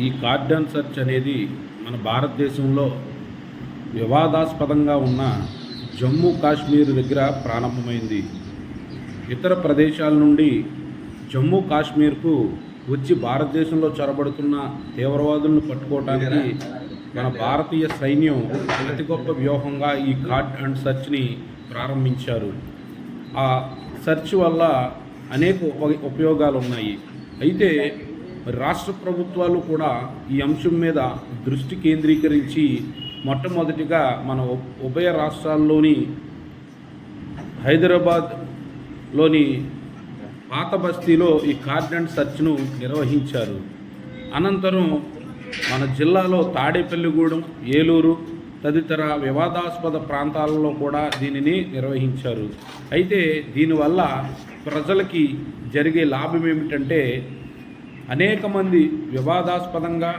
ఈ cordon search అనేది మన భారతదేశంలో వివాదాస్పదంగా ఉన్న జమ్మూ కాశ్మీర్ దగ్గర ప్రారంభమైంది. ఇతర ప్రదేశాల నుండి జమ్మూ కాశ్మీర్కు వచ్చి భారతదేశంలో చొరబడుతున్న తీవ్రవాదులను పట్టుకోవడానికి మన భారతీయ సైన్యం అతి గొప్ప వ్యూహంగా ఈ కార్డన్ సెర్చ్ని ప్రారంభించారు. ఆ సెర్చ్ వల్ల అనేక ఉపయోగాలు ఉన్నాయి. అయితే రాష్ట్ర ప్రభుత్వాలు కూడా ఈ అంశం మీద దృష్టి కేంద్రీకరించి మొట్టమొదటిగా మన ఉభయ రాష్ట్రాల్లోని హైదరాబాద్లోని పాత బస్తీలో ఈ కార్డన్ సెర్చ్ను నిర్వహించారు. అనంతరం మన జిల్లాలో తాడేపల్లిగూడెం, ఏలూరు తదితర వివాదాస్పద ప్రాంతాలలో కూడా దీనిని నిర్వహించారు. అయితే దీనివల్ల ప్రజలకి జరిగే లాభం ఏమిటంటే అనేక మంది వివాదాస్పదంగా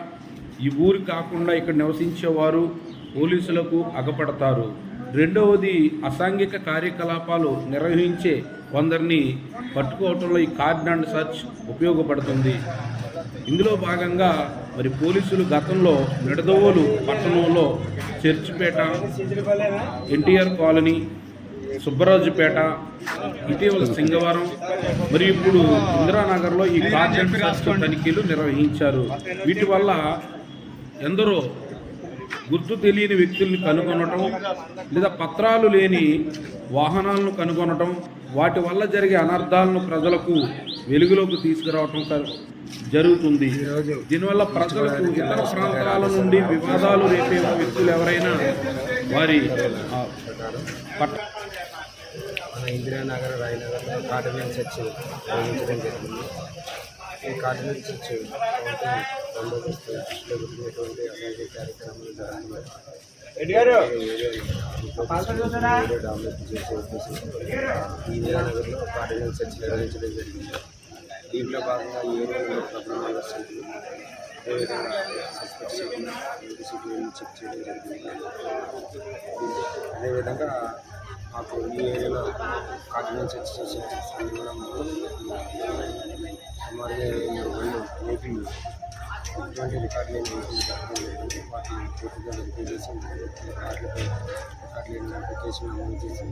ఈ ఊరు కాకుండా ఇక్కడ నివసించేవారు పోలీసులకు అగపడతారు. రెండవది, అసాంఘిక కార్యకలాపాలు నిర్వహించే కొందరిని పట్టుకోవటంలో ఈ కార్డన్ సెర్చ్ ఉపయోగపడుతుంది. ఇందులో భాగంగా మరి పోలీసులు గతంలో నిడదవోలు పట్టణంలో చర్చిపేట, ఎన్టీఆర్ కాలనీ, సుబ్బరాజుపేట, ఇటీవల సింగవరం మరియు ఇప్పుడు ఇందిరానగర్లో ఈ కార్డన్ సెర్చ్ తనిఖీలు నిర్వహించారు. వీటి వల్ల ఎందరో గుర్తు తెలియని వ్యక్తుల్ని కనుగొనటం లేదా పత్రాలు లేని వాహనాలను కనుగొనటం, వాటి వల్ల జరిగే అనర్థాలను ప్రజలకు వెలుగులోకి తీసుకురావటం జరుగుతుంది. దీనివల్ల ప్రజలకు ఇతర ప్రాంతాల నుండి వివాదాలు రేపే వ్యక్తులు ఎవరైనా వారి మన ఇందిరానగర్, రాయనగర్లో కార్డన్ సెర్చ్ నిర్వహించడం జరిగింది. ఈ కార్డన్ సెర్చ్ బందోబస్తు జరుగుతున్నటువంటి అసాంఘిక కార్యక్రమాలు డెవలప్ చేసే ఉద్దేశం ఇందిరానగర్లో కార్డన్ సెర్చ్ నిర్వహించడం జరిగింది. దీంట్లో భాగంగా ఈ ఏరియాలో ప్రభుత్వ సీట్లు, అదేవిధంగా సస్పెక్ట్ సీట్లను చెక్ చేయడం జరిగింది. అదేవిధంగా మాకు ఈ ఏరియాలో కార్డన్ సెర్చ్ చేసే కూడా సుమారుగా 7 బండ్లు ఏపీలు ఇటువంటి రికార్డులు వాటిని పూర్తిగా వెరిఫై చేసి రికార్డులపై రికార్డులను అప్లికేషన్ అమలు చేసి